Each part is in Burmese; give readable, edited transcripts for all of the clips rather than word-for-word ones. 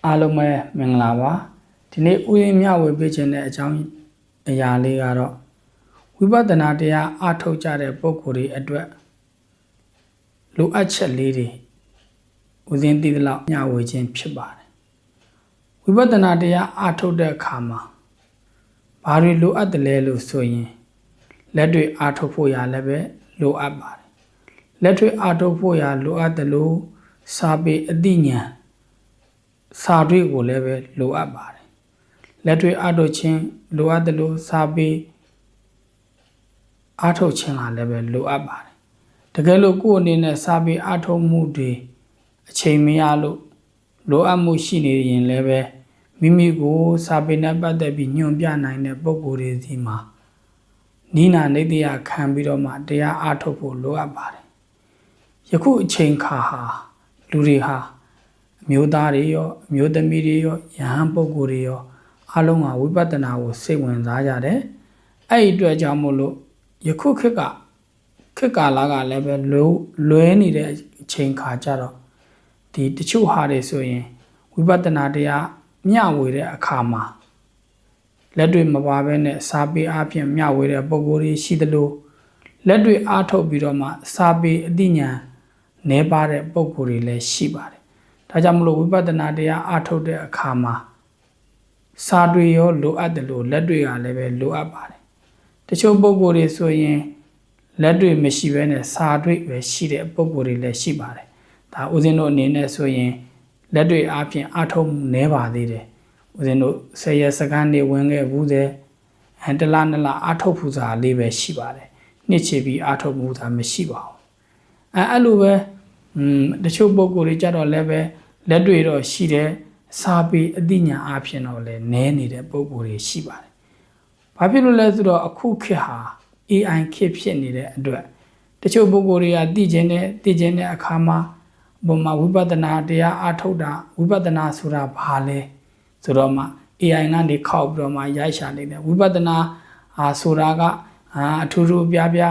အားလုံးပဲမင်္ဂလာပါဒီနေ့ဥယျာဉ်မျှဝေပေးခြင်းတဲ့အကြောင်းအရာလေးကတော့ဝိပဿနာတရားအားထုတ်ကြတဲ့ပုဂ္ဂိုလ်တွေအတွက်လိုအပ်ချက်လေးတွေဥစဉ်တည်သလောက်မျှဝေခြင်းဖြစ်ပါတယ်ဝိပဿနာတရားအားထုတ်တဲ့အခါမှာဘာတွေလိုအပ်တယ်လဲလို့ဆိုရင်လက်တွေ့အားထုတ်ဖို့ရလည်းပဲလိုအပ်ပါတယ်လက်တွေ့အားထုတ်ဖို့ရလိုအပ်တယ်လို့စာပေအသိဉာဏ်စာတွေကိုလည်းပဲလိုအပ်ပါတယ်လက်တွေ့အားထုတ်ခြင်းလိုအပ်တယ်လို့စာပေအားထုတ်ခြင်းကလည်းပဲလိုအပ်ပါတယ်တကယ်လို့ကိုယ်အနေနဲ့စာပေအားထုတ်မှုတွေအချိန်မရလို့လိုအပ်မှုရှိနေရင်လည်းပဲမိမိကိုစာပေနဲ့ပတ်သက်ပြီးညွှန်ပြနိုင်တဲ့ပုံကိုယ်တွေစီမှာနိနာနေတရားခံပြီးတော့မှတရားအားထုတ်ဖို့လိုအပ်ပါတယ်ယခုအချိန်ခါဟာလူတွေဟာအမျိုးသားတွေရောအမျိုးသမီးတွေရောယဟန်ပုဂ္ဂိုလ်တွေရောအားလုံးကဝိပဿနာကိုစိတ်ဝင်စားကြတယ်အဲ့ဒီအတွက်ကြောင့်မို့လို့ယခုခေတ်ကာလကလည်းပဲလွဲနေတဲ့အချိန်ခါကြတော့ဒီတချို့ဟာတွေဆိုရင်ဝိပဿနာတရားမျှဝေတဲ့အခါမှာလက်တွေ့မပါဘဲနဲ့စာပေအပြင်မျှဝေတဲ့ပုံကိုယ်တွေရှိသလိုလက်တွေ့အားထုတ်ပြီးတော့မှစာပေအသိဉာဏ်နည်းပါတဲ့ပုံကိုယ်တွေလည်းရှိပါတယ်ဒါကြောင့်မလို့ဝိပဿနာတရားအားထုတ်တဲ့အခါမှာစာတွေရောလိုအပ်တယ်လို့လက်တွေကလည်းပဲလိုအပ်ပါတယ်တချို့ပုံကိုယ်တွေဆိုရင်လက်တွေမရှိဘဲနဲ့စာတွေပဲရှိတဲ့ပုံကိုယ်တွေလည်းရှိပါတယ်ဒါဦးဇင်းတို့အနေနဲ့ဆိုရင်လက်တွေအားဖြင့်အားထုတ်မှုနည်းပါသေးတယ်ဦးဇင်းတို့10ရက်စကန်နေဝင်ခဲ့ဘူးတဲ့တလားနလားအားထုတ်ဖူးစာလေးပဲရှိပါတယ်နှစ်ချီပြီးအားထုတ်မှုသာမရှိပါဘူးအဲ့လိုပဲတချို့ပုံကိုယ်တွေကြတော့လည်းပဲလက်တွေတော့ရှိတယ်စာပေအသိဉာဏ်အားဖြင့်တော့လည်းနည်းနေတဲ့ပုံကိုယ်တွေရှိပါတယ်ဘာဖြစ်လို့လဲဆိုတော့အခုခေတ်ဟာ AI ခေတ်ဖြစ်နေတဲ့အတွက်တချို့ပုံကိုယ်တွေကသိကျင်တဲ့အခါမှာပုံမှာဝိပဿနာတရားအားထုတ်တာဝိပဿနာဆိုတာဘာလဲဆိုတော့မှ AI ကနေခောက်ပြီးတော့မှရိုက်ရှာနေတယ်ဝိပဿနာဆိုတာကအထူးထူးပြပြ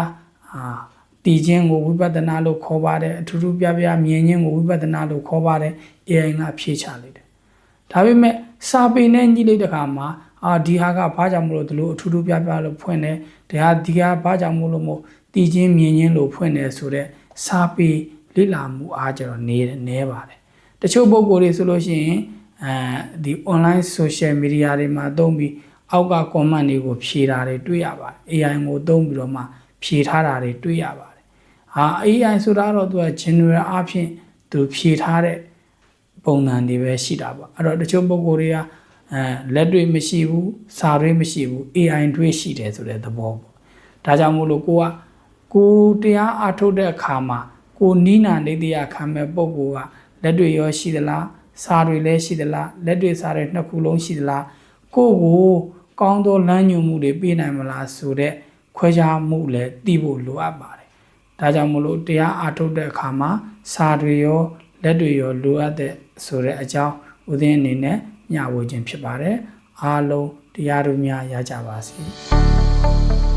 တည်ခြင်းကိုဝိပဿနာလို့ခေါ်ပါတယ်အထူးထူးပြပြမြင်ခြင်းကိုဝိပဿနာလို့ခေါ်ပါတယ် AI ကဖြေချလိုက်တယ်ဒါပေမဲ့စာပေနဲ့ညှိလိုက်တဲ့အခါမှာဒီဟာကဘာကြောင့်မလို့ဒီလိုအထူးထူးပြပြလို့ဖွင့်တယ်ဒီဟာဘာကြောင့်မလို့တည်ခြင်းမြင်ခြင်းလို့ဖွင့်တယ်ဆိုတော့စာပေလေ့လာမှုအားကျတော့နေပါတယ်တချို့ပုဂ္ဂိုလ်တွေဆိုလို့ရှိရင်ဒီ online social media တွေမှာသုံးပြီးအောက်က comment တွေကိုဖြေတာတွေတွေ့ရပါတယ် AI ကိုသုံးပြီးတော့မှဖြေထားတာတွေတွေ့ရပါတယ်AI ဆိုတာတော့သူက general အားဖြင့်သူဖြေထားတဲ့ပုံစံတွေပဲရှိတာပေါ့အဲ့တော့တချို့ပုဂ္ဂိုလ်တွေကလက်တွေ့မရှိဘူးစာတွေမရှိဘူး AI တွေရှိတယ်ဆိုတဲ့သဘောပေါ့ဒါကြောင့်မို့လို့ကိုတရားအားထုတ်တဲ့အခါမှာကိုနိနာနေတရားခံမဲ့ပုံကလက်တွေရောရှိသလားစာတွေလည်းရှိသလားလက်တွေစာတွေနှစ်ခုလုံးရှိသလားကိုကောင်းသောလမ်းညွှန်မှုတွေပေးနိုင်မလားဆိုတဲ့ခွဲခြားမှုလည်းသိဖို့လိုအပ်ပါတယ်ဒါကြောင့်မလို့တရားအားထုတ်တဲ့အခါမှာစာတွေရောလက်တွေရောလိုအပ်တဲ့ဆိုတဲ့အကြောင်းဦးဇင်းအနေနဲ့ညှဝေခြင်းဖြစ်ပါတယ်အားလုံးတရားတို့များရကြပါစေ